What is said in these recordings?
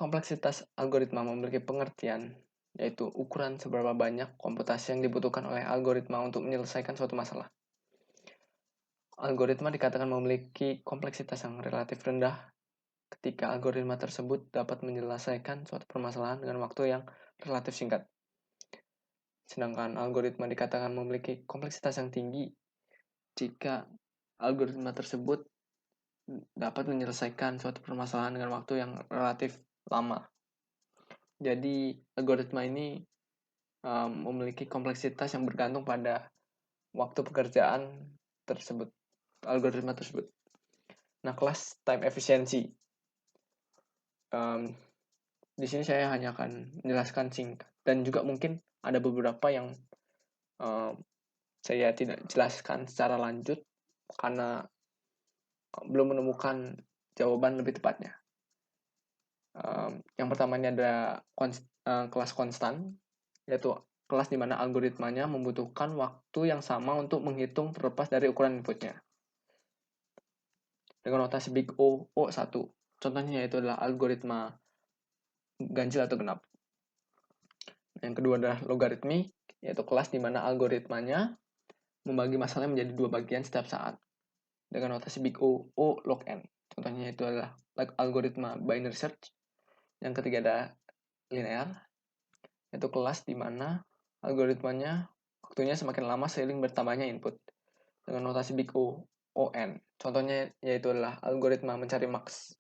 Kompleksitas algoritma memiliki pengertian, yaitu ukuran seberapa banyak komputasi yang dibutuhkan oleh algoritma untuk menyelesaikan suatu masalah. Algoritma dikatakan memiliki kompleksitas yang relatif rendah ketika algoritma tersebut dapat menyelesaikan suatu permasalahan dengan waktu yang relatif singkat. Sedangkan algoritma dikatakan memiliki kompleksitas yang tinggi jika algoritma tersebut dapat menyelesaikan suatu permasalahan dengan waktu yang relatif lama. Jadi, algoritma ini memiliki kompleksitas yang bergantung pada waktu pekerjaan tersebut, algoritma tersebut. Nah, kelas time efficiency. Di sini saya hanya akan menjelaskan singkat dan juga mungkin ada beberapa yang saya tidak jelaskan secara lanjut karena belum menemukan jawaban lebih tepatnya. Yang pertama ini ada kelas konstan, yaitu kelas di mana algoritmanya membutuhkan waktu yang sama untuk menghitung terlepas dari ukuran inputnya. Dengan notasi big O, O1. Contohnya yaitu adalah algoritma ganjil atau genap. Yang kedua adalah logaritmik, yaitu kelas di mana algoritmanya membagi masalah menjadi dua bagian setiap saat. Dengan notasi big O, O log n. Contohnya yaitu adalah algoritma binary search. Yang ketiga ada linear, yaitu kelas di mana algoritmanya waktunya semakin lama seiring bertambahnya input. Dengan notasi big O, ON. Contohnya yaitu adalah algoritma mencari max.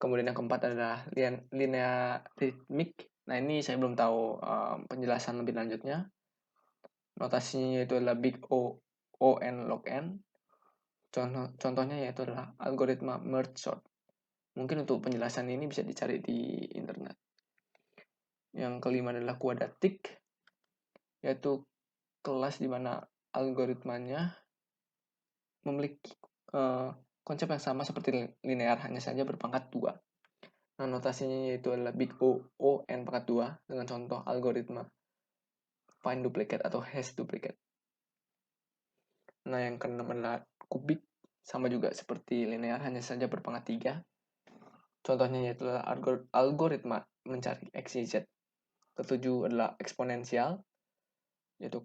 Kemudian yang keempat adalah linearitmik. Nah, ini saya belum tahu penjelasan lebih lanjutnya. Notasinya yaitu adalah big O, ON log n. Contohnya yaitu adalah algoritma merge sort. Mungkin untuk penjelasan ini bisa dicari di internet. Yang kelima adalah kuadratik, yaitu kelas di mana algoritmanya memiliki konsep yang sama seperti linear, hanya saja berpangkat 2. Nah, notasinya yaitu adalah big O, O, N pangkat 2 dengan contoh algoritma find duplicate atau hash duplicate. Nah, yang keenam adalah kubik, sama juga seperti linear, hanya saja berpangkat 3. Contohnya yaitu adalah algoritma mencari X, Y, Z. Ketujuh adalah eksponensial, yaitu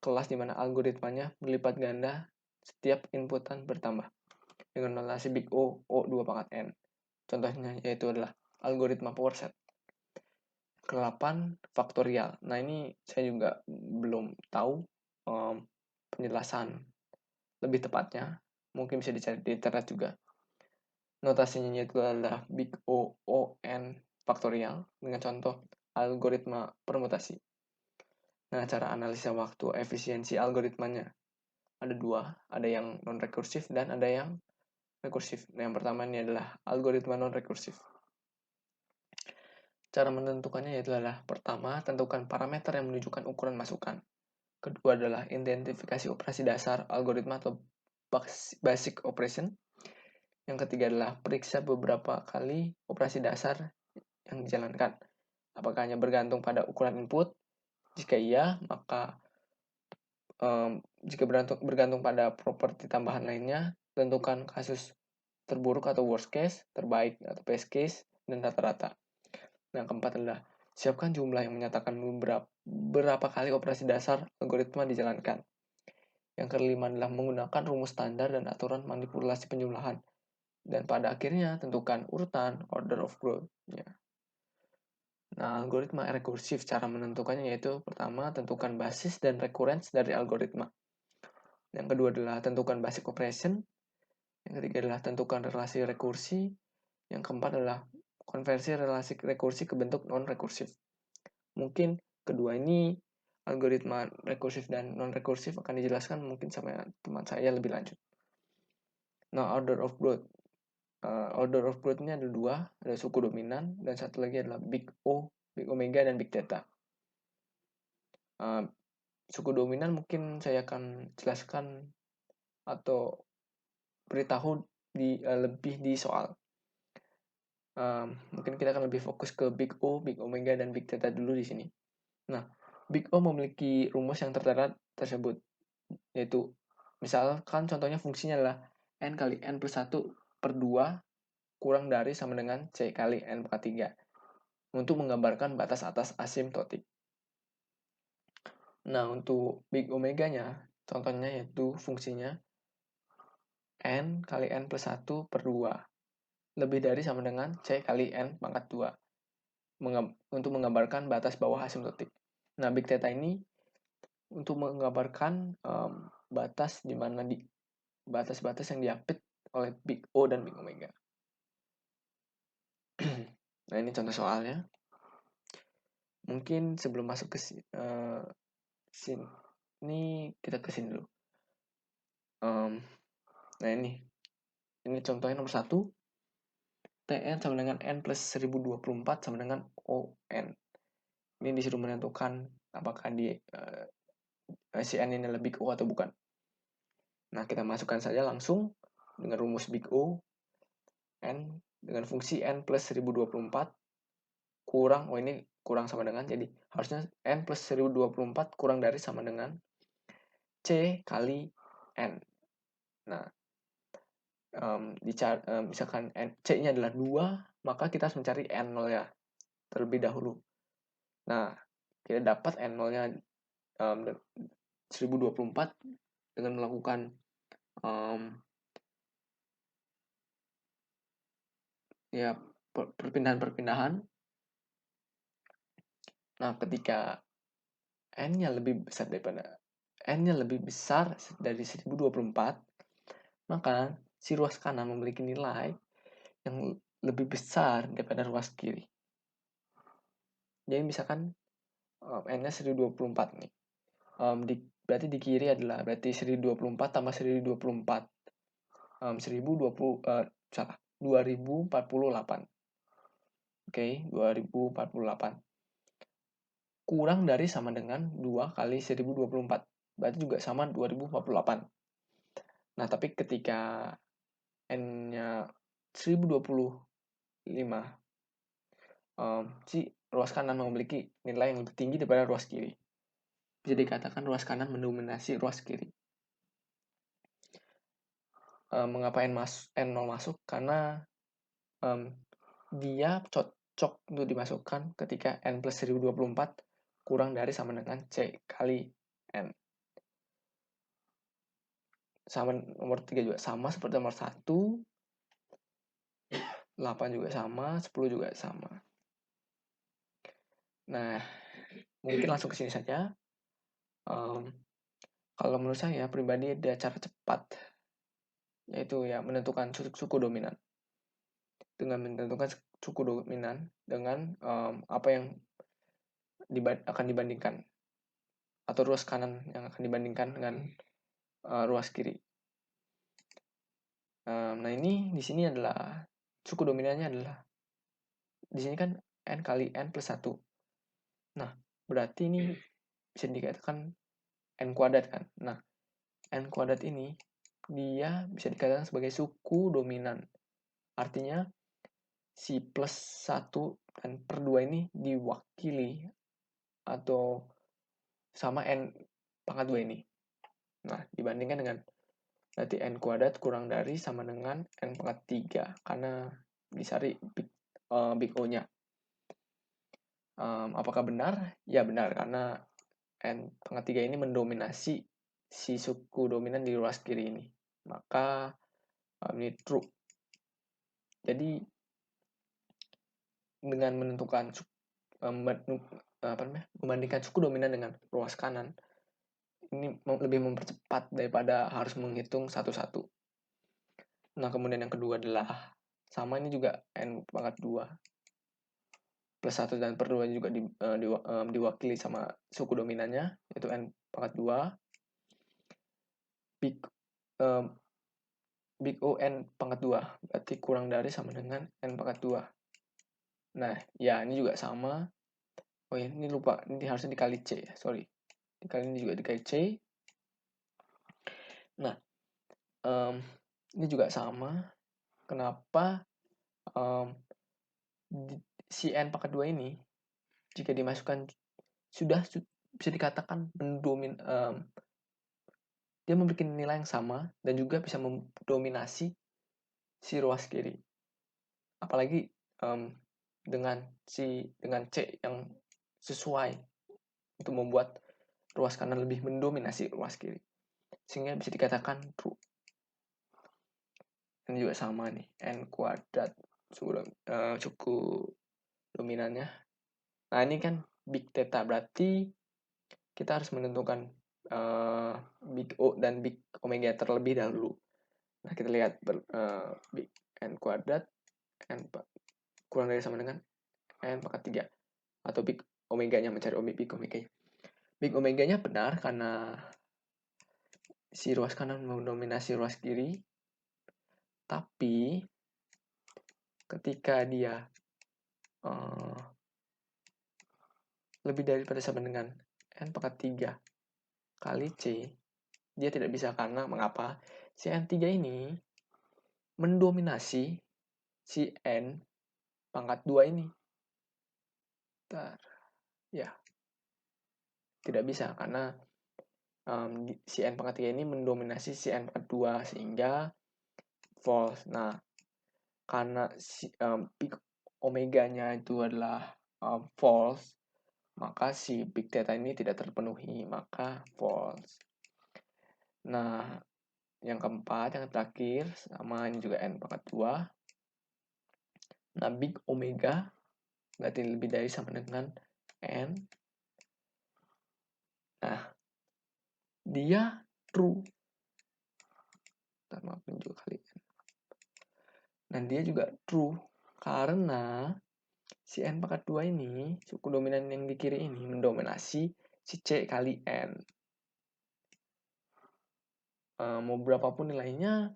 kelas di mana algoritmanya berlipat ganda setiap inputan bertambah dengan notasi big O, O2 pangkat N. Contohnya yaitu adalah algoritma power set. Ke-8 faktorial. Nah, ini saya juga belum tahu penjelasan lebih tepatnya. Mungkin bisa dicari di internet juga. Notasinya yaitu adalah big O, O, N faktorial dengan contoh algoritma permutasi. Nah, cara analisa waktu efisiensi algoritmanya ada dua, ada yang non-rekursif dan ada yang rekursif. Nah, yang pertama ini adalah algoritma non-rekursif. Cara menentukannya yaitu adalah pertama, tentukan parameter yang menunjukkan ukuran masukan. Kedua adalah identifikasi operasi dasar algoritma atau basic operation. Yang ketiga adalah periksa beberapa kali operasi dasar yang dijalankan. Apakah hanya bergantung pada ukuran input? Jika iya, maka jika bergantung pada properti tambahan lainnya, tentukan kasus terburuk atau worst case, terbaik atau best case, dan rata-rata. Yang keempat adalah siapkan jumlah yang menyatakan berapa kali operasi dasar algoritma dijalankan. Yang kelima adalah menggunakan rumus standar dan aturan manipulasi penjumlahan. Dan pada akhirnya tentukan urutan order of growth. Ya. Nah, algoritma rekursif cara menentukannya yaitu pertama tentukan basis dan recurrence dari algoritma. Yang kedua adalah tentukan basic operation. Yang ketiga adalah tentukan relasi rekursi. Yang keempat adalah konversi relasi rekursi ke bentuk non-rekursif. Mungkin kedua ini, algoritma rekursif dan non-rekursif, akan dijelaskan mungkin sama teman saya lebih lanjut. Nah, order of growth. Order of growth ini ada dua, ada suku dominan, dan satu lagi adalah big O, big omega, dan big theta. Suku dominan mungkin saya akan jelaskan atau beritahu lebih di soal. Mungkin kita akan lebih fokus ke big O, big omega, dan big theta dulu di sini. Nah, big O memiliki rumus yang tertera tersebut, yaitu misalkan contohnya fungsinya adalah n kali n plus 1 per 2 kurang dari sama dengan C kali N pangkat 3 untuk menggambarkan batas atas asimtotik. Nah, untuk big omeganya, contohnya yaitu fungsinya N kali N plus 1 per 2 lebih dari sama dengan C kali N pangkat 2 untuk menggambarkan batas bawah asimtotik. Nah, big theta ini untuk menggambarkan batas di mana batas-batas yang diapit oleh big O dan big omega. Nah, ini contoh soalnya. Mungkin sebelum masuk ke sini, kita ke sini dulu. Nah, ini contohnya nomor 1. Tn sama dengan N plus 1024 sama dengan ON. Ini disuruh menentukan apakah si N ini lebih O atau bukan. Nah, kita masukkan saja langsung dengan rumus big O. N dengan fungsi N plus 1024 kurang, ini kurang sama dengan, jadi harusnya N plus 1024 kurang dari sama dengan C kali N. Nah, misalkan C-nya adalah 2, maka kita harus mencari N0 ya terlebih dahulu. Nah, kita dapat N0-nya 1024 dengan melakukan ya perpindahan-perpindahan. Nah, ketika N-nya lebih besar dari 1024, maka si ruas kanan memiliki nilai yang lebih besar daripada ruas kiri. Jadi misalkan N-nya 1024 nih. Berarti di kiri adalah 1024 tambah 1024. 2048. Oke, 2048. Kurang dari sama dengan 2 kali 1024. Berarti juga sama 2048. Nah, tapi ketika N-nya 1025, si ruas kanan memiliki nilai yang lebih tinggi daripada ruas kiri. Bisa dikatakan ruas kanan mendominasi ruas kiri. Mengapa N0 masuk? Karena dia cocok untuk dimasukkan ketika N plus 1024 kurang dari sama dengan C kali N. Sama nomor 3 juga sama seperti nomor 1. 8 juga sama, 10 juga sama. Nah, mungkin langsung ke sini saja. Kalau menurut saya pribadi ada cara cepat, yaitu ya menentukan suku dominan. Dengan menentukan suku dominan dengan apa yang akan dibandingkan, atau ruas kanan yang akan dibandingkan dengan ruas kiri. Nah, ini di sini adalah suku dominannya adalah di sini kan N kali N plus 1. Nah, berarti ini bisa dikatakan N kuadrat kan. Nah, N kuadrat ini dia bisa dikatakan sebagai suku dominan. Artinya si plus 1 dan per 2 ini diwakili atau sama N pangkat 2 ini. Nah, dibandingkan dengan berarti N kuadrat kurang dari sama dengan N pangkat 3 karena disari big O-nya. Apakah benar? Ya benar, karena N pangkat 3 ini mendominasi si suku dominan di ruas kiri ini. Maka ini true. Jadi dengan menentukan membandingkan suku dominan dengan ruas kanan, ini lebih mempercepat daripada harus menghitung satu-satu. Nah, kemudian yang kedua adalah sama, ini juga N pangkat 2 plus 1 dan per 2 juga diwakili sama suku dominannya, yaitu N pangkat 2. Big O N pangkat 2 berarti kurang dari sama dengan N pangkat 2. Nah, ya ini juga sama. Oh ya, ini lupa, ini harusnya dikali C ya, sorry. Dikali ini juga dikali C. Nah, ini juga sama. Kenapa si N pangkat 2 ini jika dimasukkan sudah bisa dikatakan dia memiliki nilai yang sama dan juga bisa mendominasi si ruas kiri. apalagi dengan C yang sesuai untuk membuat ruas kanan lebih mendominasi ruas kiri, sehingga bisa dikatakan true. Ini juga sama nih, n kuadrat suku dominannya. Nah ini kan big theta, berarti kita harus menentukan big O dan big omega terlebih dahulu. Nah kita lihat big n kuadrat n kurang dari sama dengan n pangkat 3, atau big omeganya, mencari big omeganya. Big omeganya benar karena si ruas kanan mendominasi ruas kiri, tapi ketika dia lebih daripada sama dengan n pangkat 3 kali C, dia tidak bisa. Karena mengapa? Si N3 ini mendominasi si N pangkat 2 ini. Bentar. Ya, tidak bisa karena si N pangkat 3 ini mendominasi si N pangkat 2, sehingga false. Nah, karena si big omeganya itu adalah false, maka si big theta ini tidak terpenuhi, maka false. Nah, yang keempat, yang terakhir, sama ini juga n pangkat 2. Nah, big omega berarti lebih dari sama dengan n. Nah, dia true. Maafin juga kali. Dan dia juga true karena si n pangkat 2 ini, suku dominan yang di kiri ini mendominasi si C kali n. Mau berapapun nilainya,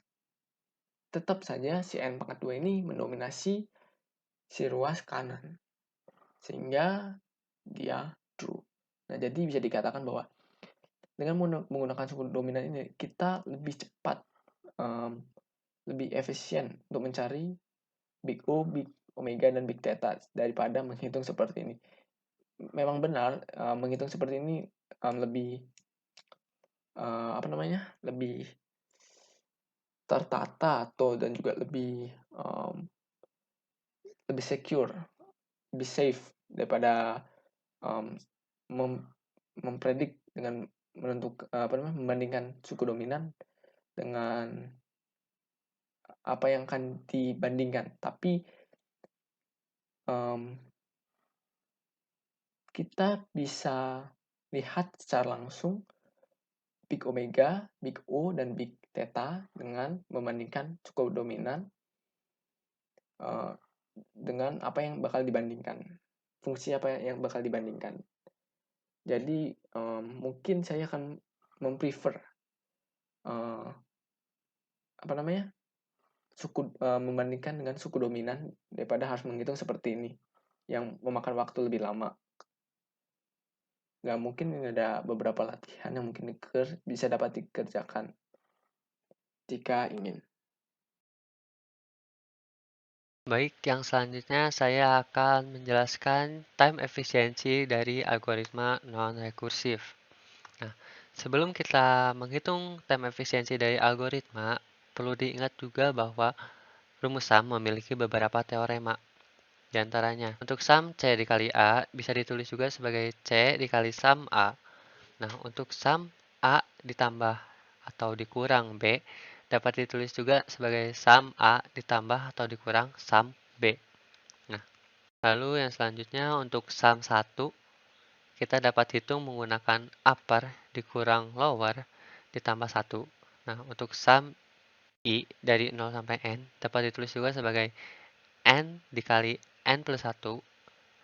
tetap saja si n pangkat 2 ini mendominasi si ruas kanan, sehingga dia true. Nah, jadi bisa dikatakan bahwa dengan menggunakan suku dominan ini, kita lebih cepat, lebih efisien untuk mencari big O, big omega, dan big theta daripada menghitung seperti ini. Memang benar, menghitung seperti ini lebih lebih tertata dan juga lebih secure, lebih safe daripada mempredik dengan menentukan membandingkan suku dominan dengan apa yang akan dibandingkan. Tapi kita bisa lihat secara langsung big omega, big O, dan big theta dengan membandingkan suku dominan dengan apa yang bakal dibandingkan, fungsi apa yang bakal dibandingkan. Jadi mungkin saya akan memprefer membandingkan dengan suku dominan daripada harus menghitung seperti ini yang memakan waktu lebih lama. Nggak mungkin, ada beberapa latihan yang mungkin bisa dapat dikerjakan jika ingin. Baik, yang selanjutnya saya akan menjelaskan time efisiensi dari algoritma non-rekursif. Nah, sebelum kita menghitung time efisiensi dari algoritma, perlu diingat juga bahwa rumus sum memiliki beberapa teorema. Di antaranya, untuk sum C dikali A bisa ditulis juga sebagai C dikali sum A. Nah, untuk sum A ditambah atau dikurang B dapat ditulis juga sebagai sum A ditambah atau dikurang sum B. Nah, lalu yang selanjutnya untuk sum 1 kita dapat hitung menggunakan upper dikurang lower ditambah 1. Nah, untuk sum I dari 0 sampai N dapat ditulis juga sebagai N dikali N plus 1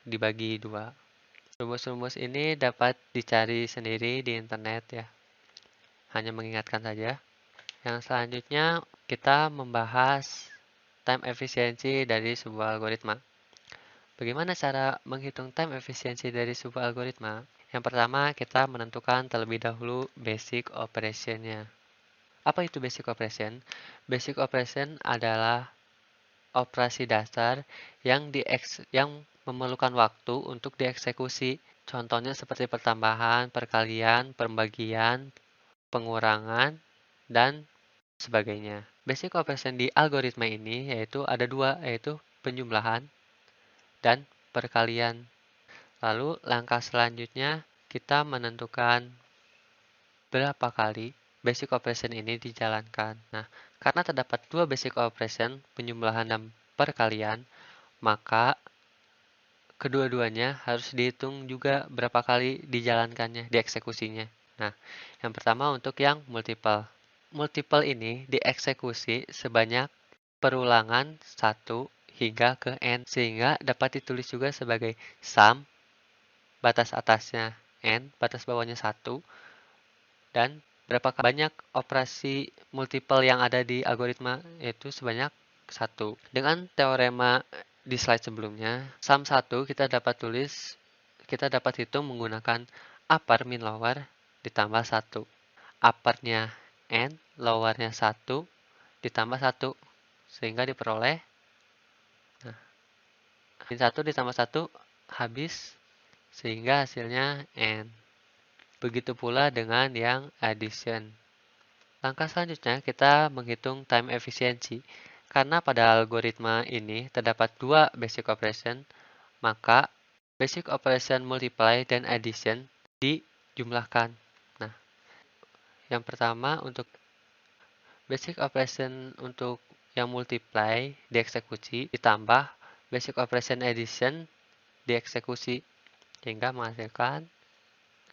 dibagi 2. Rumus-rumus ini dapat dicari sendiri di internet ya. Hanya mengingatkan saja. Yang selanjutnya kita membahas time efisiensi dari sebuah algoritma. Bagaimana cara menghitung time efisiensi dari sebuah algoritma? Yang pertama, kita menentukan terlebih dahulu basic operation-nya. Apa itu basic operation? Basic operation adalah operasi dasar yang memerlukan waktu untuk dieksekusi. Contohnya seperti pertambahan, perkalian, pembagian, pengurangan, dan sebagainya. Basic operation di algoritma ini yaitu ada dua, yaitu penjumlahan, dan perkalian. Lalu langkah selanjutnya kita menentukan berapa kali basic operation ini dijalankan. Nah, karena terdapat dua basic operation, penjumlahan dan perkalian, maka kedua-duanya harus dihitung juga berapa kali dijalankannya, dieksekusinya. Nah, yang pertama untuk yang multiple. Multiple ini dieksekusi sebanyak perulangan 1 hingga ke n, sehingga dapat ditulis juga sebagai sum, batas atasnya n, batas bawahnya 1, dan berapa banyak operasi multiple yang ada di algoritma, yaitu sebanyak 1. Dengan teorema di slide sebelumnya, sum 1 kita dapat hitung menggunakan upper min lower ditambah 1. Uppernya n, lowernya 1 ditambah 1, sehingga diperoleh min 1 ditambah 1 habis, sehingga hasilnya n. Begitu pula dengan yang addition. Langkah selanjutnya kita menghitung time efficiency. Karena pada algoritma ini terdapat dua basic operation, maka basic operation multiply dan addition dijumlahkan. Nah, yang pertama untuk basic operation untuk yang multiply dieksekusi ditambah basic operation addition dieksekusi, sehingga menghasilkan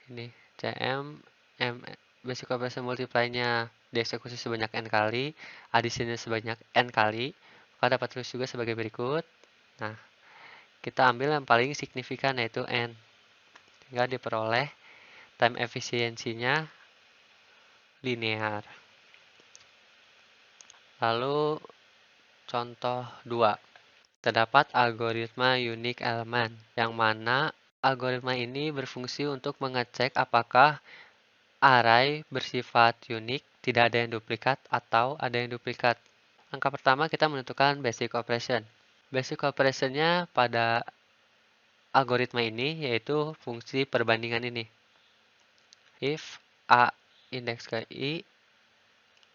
ini CM M basic operation multiply-nya dieksekusi sebanyak n kali, addition-nya sebanyak n kali, maka dapat tulis juga sebagai berikut. Nah, kita ambil yang paling signifikan yaitu n, sehingga diperoleh time efisiensinya linear. Lalu contoh 2. Terdapat algoritma unique element, yang mana algoritma ini berfungsi untuk mengecek apakah array bersifat unik, tidak ada yang duplikat atau ada yang duplikat. Langkah pertama kita menentukan basic operation. Basic operation-nya pada algoritma ini yaitu fungsi perbandingan ini. If A indeks ke I,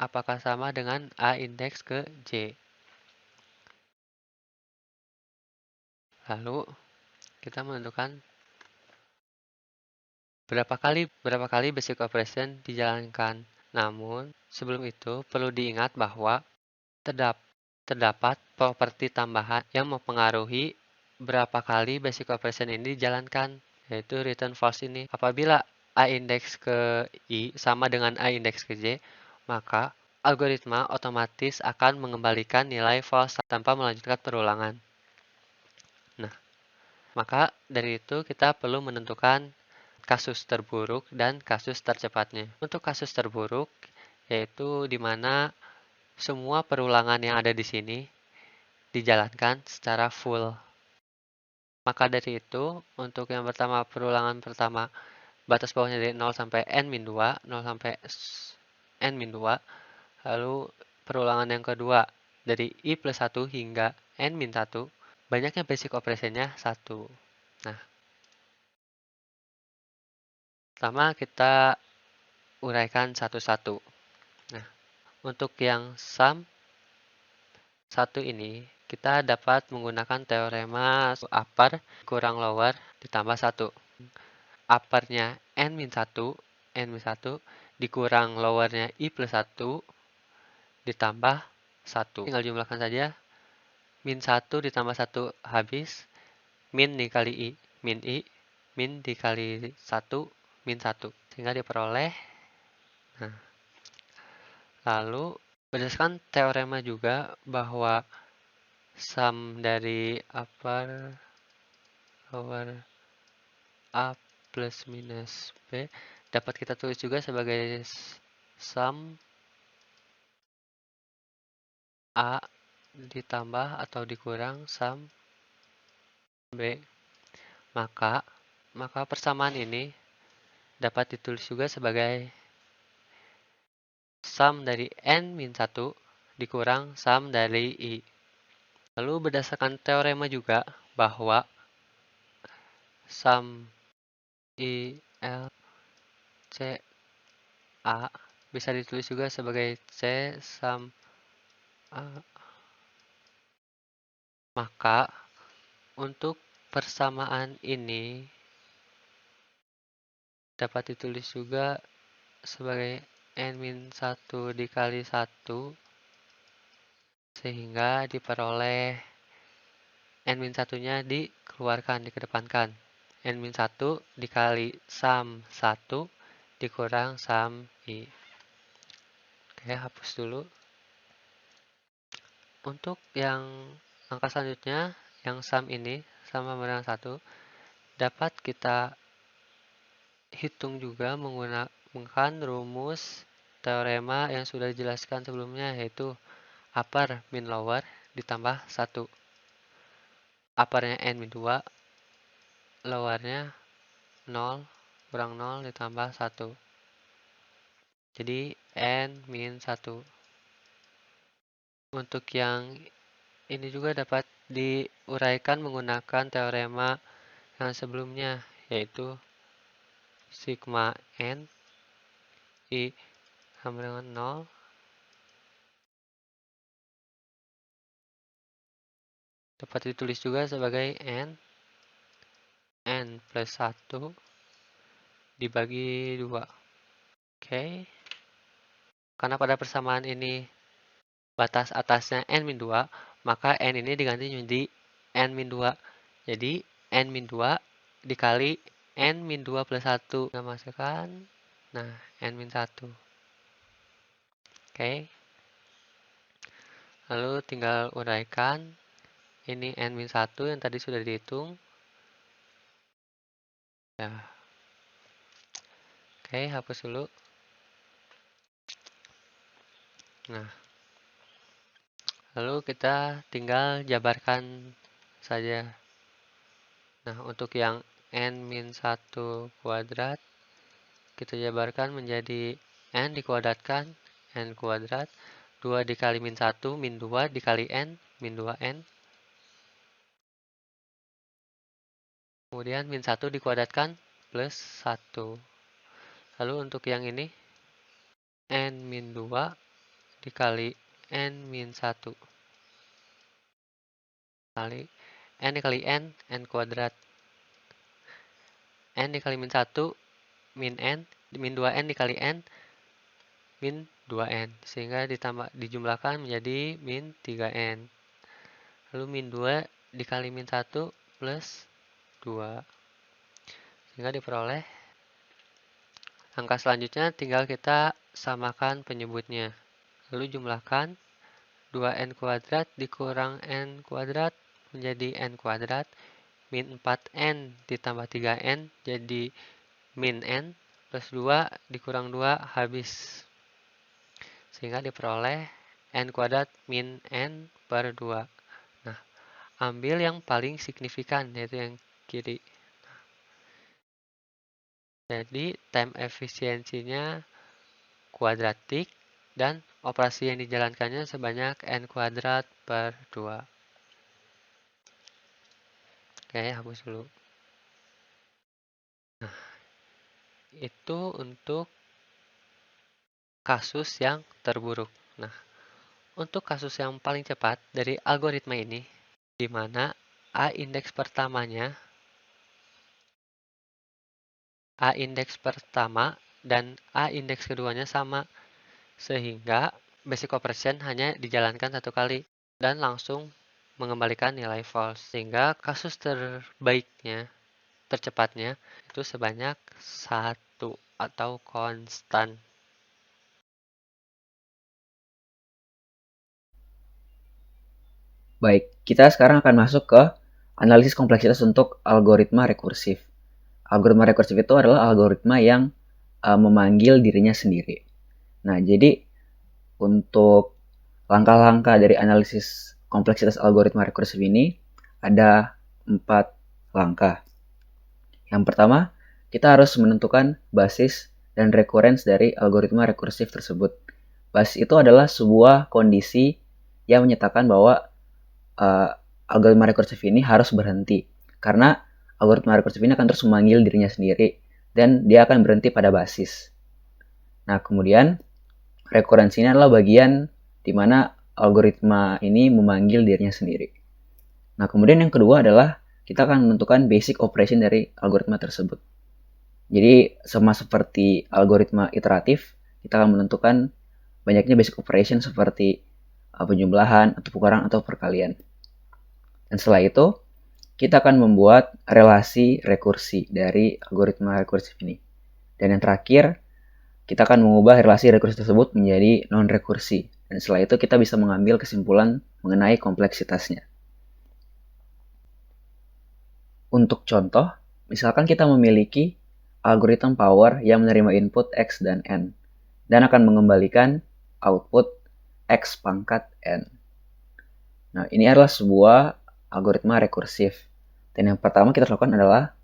apakah sama dengan A indeks ke J? Lalu kita menentukan berapa kali basic operation dijalankan. Namun, sebelum itu perlu diingat bahwa terdapat properti tambahan yang mempengaruhi berapa kali basic operation ini dijalankan, yaitu return false ini. Apabila A indeks ke I sama dengan A indeks ke J, maka algoritma otomatis akan mengembalikan nilai false tanpa melanjutkan perulangan. Nah, maka dari itu kita perlu menentukan kasus terburuk dan kasus tercepatnya. Untuk kasus terburuk, yaitu di mana semua perulangan yang ada di sini dijalankan secara full. Maka dari itu, untuk yang pertama, perulangan pertama, batas bawahnya dari 0 sampai n-2, 0 sampai n-2, lalu perulangan yang kedua, dari i plus 1 hingga n-1, banyaknya basic operation-nya 1. Nah, pertama kita uraikan satu-satu. Nah, untuk yang sum 1 ini, kita dapat menggunakan teorema upper kurang lower ditambah 1. Uppernya n-1 dikurang lowernya i plus 1 ditambah 1. Tinggal jumlahkan saja. Min 1 ditambah 1 habis. Min dikali i, min dikali 1, min 1. Sehingga diperoleh. Nah, lalu berdasarkan teorema juga bahwa sum dari upper lower A plus minus B dapat kita tulis juga sebagai sum A ditambah atau dikurang sum B. Maka persamaan ini dapat ditulis juga sebagai sum dari n-1 dikurang sum dari I. Lalu berdasarkan teorema juga bahwa sum I, L, C, A bisa ditulis juga sebagai C sum A Maka untuk persamaan ini dapat ditulis juga sebagai n-1 dikali 1 sehingga diperoleh n-1-nya dikeluarkan, dikedepankan. n-1 dikali sum 1 dikurang sum I. Oke, hapus dulu. Untuk yang angka selanjutnya, yang sum ini sama dengan 1, dapat kita hitung juga menggunakan rumus teorema yang sudah dijelaskan sebelumnya, yaitu upper min lower ditambah 1. Uppernya n-2, lowernya 0 kurang 0 ditambah 1. Jadi n-1. Untuk yang ini juga dapat diuraikan menggunakan teorema yang sebelumnya, yaitu sigma n I sama dengan 0 dapat ditulis juga sebagai n plus 1 dibagi 2. Oke. Karena pada persamaan ini batas atasnya n-2, maka n ini diganti menjadi n-2. Jadi n-2 dikali n-2 plus 1. Kita masukkan. Nah, n-1. Oke. Lalu tinggal uraikan. Ini n-1 yang tadi sudah dihitung. Ya. Oke, hapus dulu. Nah, lalu kita tinggal jabarkan saja. Nah, untuk yang n-1 kuadrat, kita jabarkan menjadi n dikuadratkan, n kuadrat, 2 dikali min 1, min 2 dikali n, min 2n. Kemudian min 1 dikuadratkan, plus 1. Lalu untuk yang ini, n min 2 dikali n min 1. Kali n dikali n kuadrat. N dikali min 1, min n, min 2n dikali n, min 2n. Sehingga dijumlahkan menjadi min 3n. Lalu min 2 dikali min 1 plus 2. Sehingga diperoleh angka selanjutnya tinggal kita samakan penyebutnya. Lalu jumlahkan 2n kuadrat dikurang n kuadrat menjadi n kuadrat. Min 4n ditambah 3n jadi min n plus 2 dikurang 2 habis. Sehingga diperoleh n kuadrat min n per 2. Nah, ambil yang paling signifikan, yaitu yang kiri. Jadi, time efisiensinya kuadratik dan operasi yang dijalankannya sebanyak n kuadrat per 2. Oke, hapus dulu. Nah, itu untuk kasus yang terburuk. Nah, untuk kasus yang paling cepat dari algoritma ini, di mana A indeks pertamanya, A indeks pertama dan A indeks keduanya sama, sehingga basic operation hanya dijalankan satu kali dan langsung mengembalikan nilai false. Sehingga kasus terbaiknya, tercepatnya, itu sebanyak 1 atau konstan. Baik, kita sekarang akan masuk ke analisis kompleksitas untuk algoritma rekursif. Algoritma rekursif itu adalah algoritma yang memanggil dirinya sendiri. Nah, jadi untuk langkah-langkah dari analisis kompleksitas algoritma rekursif ini ada 4 langkah. Yang pertama, kita harus menentukan basis dan recurrence dari algoritma rekursif tersebut. Basis itu adalah sebuah kondisi yang menyatakan bahwa algoritma rekursif ini harus berhenti. Karena algoritma rekursif ini akan terus memanggil dirinya sendiri dan dia akan berhenti pada basis. Nah, kemudian rekurensi ini adalah bagian di mana algoritma ini memanggil dirinya sendiri. Nah, kemudian yang kedua adalah kita akan menentukan basic operation dari algoritma tersebut. Jadi, sama seperti algoritma iteratif, kita akan menentukan banyaknya basic operation seperti penjumlahan, atau pengurangan, atau perkalian. Dan setelah itu, kita akan membuat relasi rekursi dari algoritma rekursif ini. Dan yang terakhir, kita akan mengubah relasi rekursi tersebut menjadi non-rekursi. Dan setelah itu kita bisa mengambil kesimpulan mengenai kompleksitasnya. Untuk contoh, misalkan kita memiliki algoritma power yang menerima input X dan N, dan akan mengembalikan output X pangkat N. Nah, ini adalah sebuah algoritma rekursif. Dan yang pertama kita lakukan adalah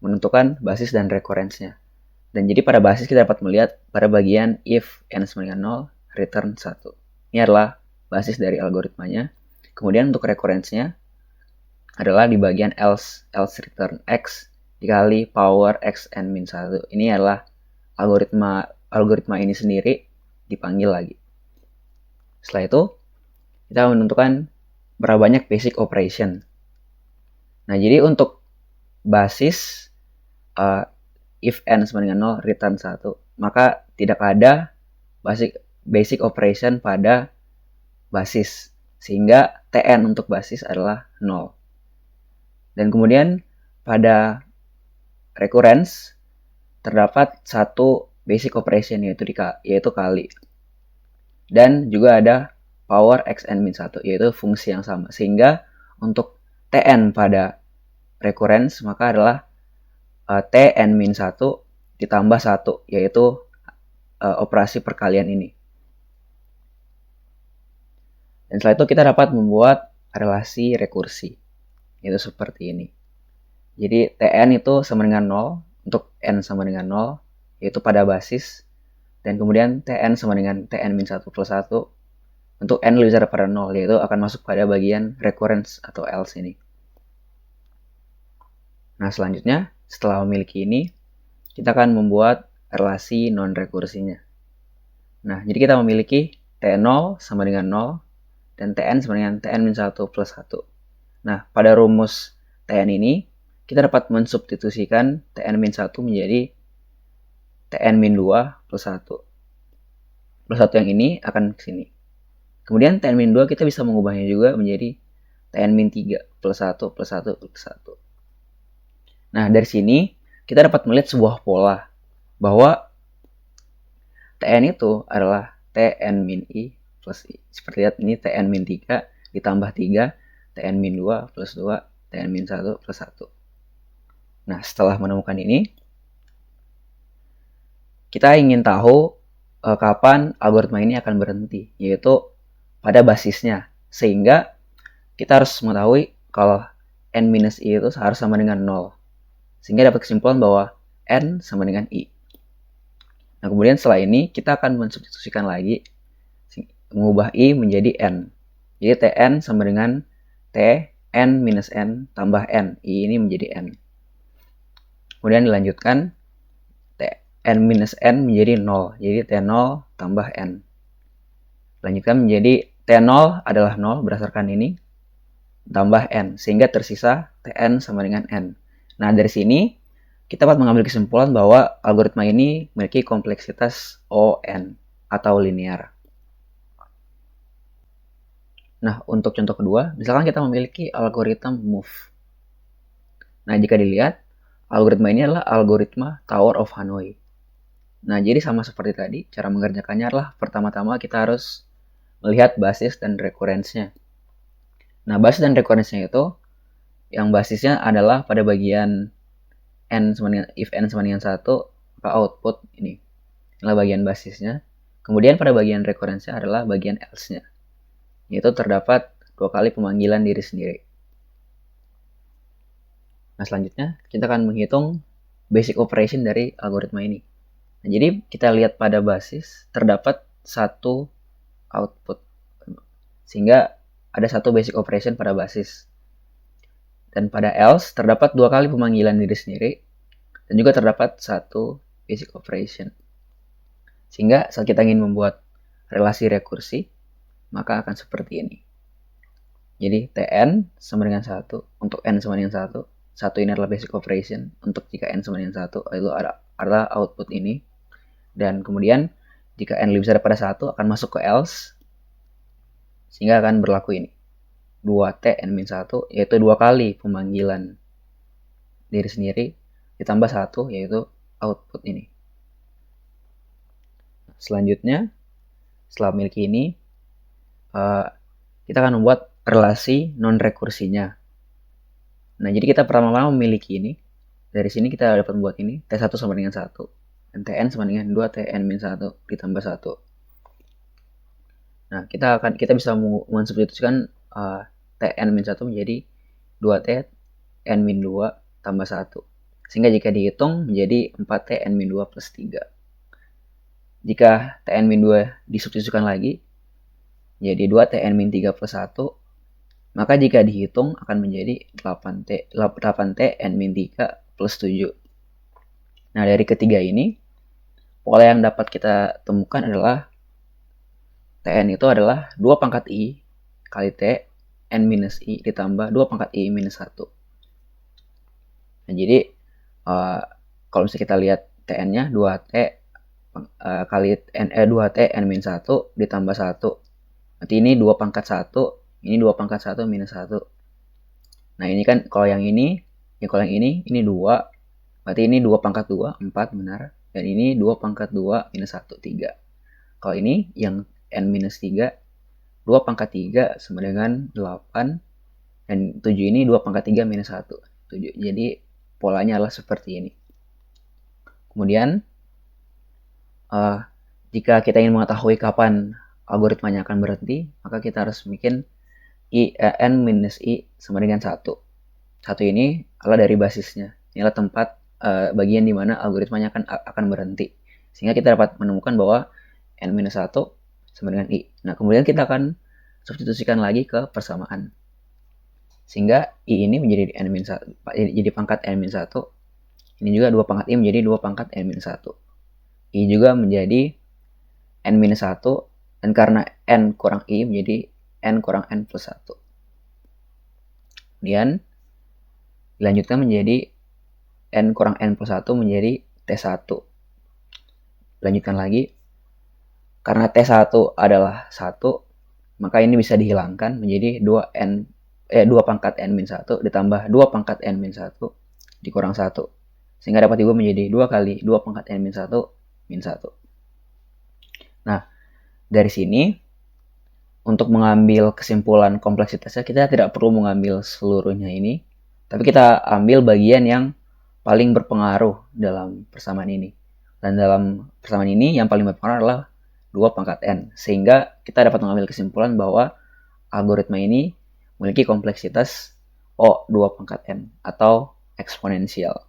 menentukan basis dan rekurensnya. Dan jadi pada basis kita dapat melihat pada bagian if n sama dengan 0, return 1. Ini adalah basis dari algoritmanya. Kemudian untuk rekurensnya adalah di bagian else return x dikali power x n min 1. Ini adalah algoritma ini sendiri dipanggil lagi. Setelah itu, kita menentukan berapa banyak basic operation. Nah, jadi untuk basis if n sama dengan 0, return 1, maka tidak ada basic operation pada basis, sehingga tn untuk basis adalah 0. Dan kemudian pada recurrence terdapat satu basic operation yaitu kali. Dan juga ada power xn min 1 yaitu fungsi yang sama. Sehingga untuk tn pada recurrence maka adalah tn min 1 ditambah 1 yaitu operasi perkalian ini. Dan setelah itu kita dapat membuat relasi rekursi. Itu seperti ini. Jadi tn itu sama dengan 0 untuk n sama dengan 0 yaitu pada basis, dan kemudian tn sama dengan tn min 1 plus 1 untuk n lebih besar daripada 0 yaitu akan masuk pada bagian recurrence atau else ini. Nah, selanjutnya setelah memiliki ini kita akan membuat relasi non rekursinya. Nah, jadi kita memiliki t0 sama dengan 0 dan tn sama dengan tn min 1 plus 1. Nah, pada rumus tn ini, kita dapat mensubstitusikan tn min 1 menjadi tn min 2 plus 1. Plus 1 yang ini akan ke sini. Kemudian tn min 2 kita bisa mengubahnya juga menjadi tn min 3 plus 1 plus 1 plus 1. Nah, dari sini kita dapat melihat sebuah pola bahwa tn itu adalah tn min i plus i. Seperti lihat ini tn min 3 ditambah 3 tn min 2 plus 2, tn min 1 plus 1. Nah, setelah menemukan ini, kita ingin tahu kapan algoritma ini akan berhenti, yaitu pada basisnya. Sehingga kita harus mengetahui kalau n minus i itu harus sama dengan 0. Sehingga dapat kesimpulan bahwa n sama dengan i. Nah, kemudian setelah ini kita akan mensubstitusikan lagi, mengubah i menjadi n. Jadi tn sama dengan t n minus n tambah n. I ini menjadi n. Kemudian dilanjutkan n minus n menjadi 0. Jadi t0 tambah n. Lanjutkan menjadi t0 adalah 0 berdasarkan ini tambah n. Sehingga tersisa tn sama dengan n. Nah, dari sini kita dapat mengambil kesimpulan bahwa algoritma ini memiliki kompleksitas ON atau linear. Nah, untuk contoh kedua, misalkan kita memiliki algoritma move. Nah, jika dilihat, algoritma ini adalah algoritma Tower of Hanoi. Nah, jadi sama seperti tadi, cara mengerjakannya adalah pertama-tama kita harus melihat basis dan rekurensnya. Nah, basis dan rekurensnya itu, yang basisnya adalah pada bagian if n sama dengan 1, maka output ini. Inilah bagian basisnya. Kemudian pada bagian rekurensnya adalah bagian else-nya. Yaitu terdapat 2 kali pemanggilan diri sendiri. Nah, selanjutnya kita akan menghitung basic operation dari algoritma ini. Nah, jadi kita lihat pada basis terdapat satu output. Sehingga ada satu basic operation pada basis. Dan pada else terdapat 2 kali pemanggilan diri sendiri. Dan juga terdapat satu basic operation. Sehingga saat kita ingin membuat relasi rekursi, maka akan seperti ini. Jadi Tn sama dengan 1 untuk n sama dengan 1. 1 ini adalah basic operation. Untuk jika n sama dengan 1 itu adalah output ini. Dan kemudian jika n lebih besar daripada 1 akan masuk ke else. Sehingga akan berlaku ini. 2t n-1 yaitu 2 kali pemanggilan diri sendiri ditambah 1 yaitu output ini. Selanjutnya setelah memiliki ini kita akan membuat relasi non-rekursinya. Nah, jadi kita pertama-tama memiliki ini. Dari sini kita dapat membuat ini. T1 sama dengan 1. Dan Tn sama dengan 2 Tn-1 ditambah 1. Nah, kita bisa mensubstitusikan Tn-1 menjadi 2 Tn-2 tambah 1. Sehingga jika dihitung menjadi 4 Tn-2 plus 3. Jika Tn-2 disubstitusikan lagi, jadi 2 Tn-3 plus 1, maka jika dihitung akan menjadi 8 Tn-3 plus 7. Nah, dari ketiga ini, pola yang dapat kita temukan adalah Tn itu adalah 2 pangkat I kali T n minus I ditambah 2 pangkat I minus 1. Nah, jadi kalau misalnya kita lihat Tn-nya 2T kali 2T n minus 1 ditambah 1. Nanti ini 2 pangkat 1, ini 2 pangkat 1 minus 1. Nah, ini kan kalau yang ini, ini 2. Berarti ini 2 pangkat 2, 4 benar. Dan ini 2 pangkat 2 minus 1, 3. Kalau ini yang n minus 3, 2 pangkat 3 sama dengan 8. Dan 7 ini 2 pangkat 3 minus 1, 7. Jadi polanya adalah seperti ini. Kemudian jika kita ingin mengetahui kapan algoritmanya akan berhenti, maka kita harus bikin n minus I sama dengan 1. 1 ini adalah dari basisnya. Ini adalah tempat bagian di mana algoritmanya akan berhenti. Sehingga kita dapat menemukan bahwa n minus 1 sama dengan I. Nah, kemudian kita akan substitusikan lagi ke persamaan. Sehingga I ini menjadi n minus 1, jadi pangkat n minus 1. Ini juga 2 pangkat I menjadi 2 pangkat n minus 1. I juga menjadi n minus 1, dan karena n kurang I menjadi n kurang n plus 1. Kemudian dilanjutkan menjadi n kurang n plus 1 menjadi T1. Lanjutkan lagi. Karena T1 adalah 1, maka ini bisa dihilangkan menjadi 2 pangkat n min 1 ditambah 2 pangkat n min 1 dikurang 1. Sehingga dapat diubah menjadi 2 kali 2 pangkat n min 1 min 1. Nah, dari sini untuk mengambil kesimpulan kompleksitasnya kita tidak perlu mengambil seluruhnya ini, tapi kita ambil bagian yang paling berpengaruh dalam persamaan ini. Dan dalam persamaan ini yang paling berpengaruh adalah 2 pangkat n. Sehingga kita dapat mengambil kesimpulan bahwa algoritma ini memiliki kompleksitas O2 pangkat n atau eksponensial.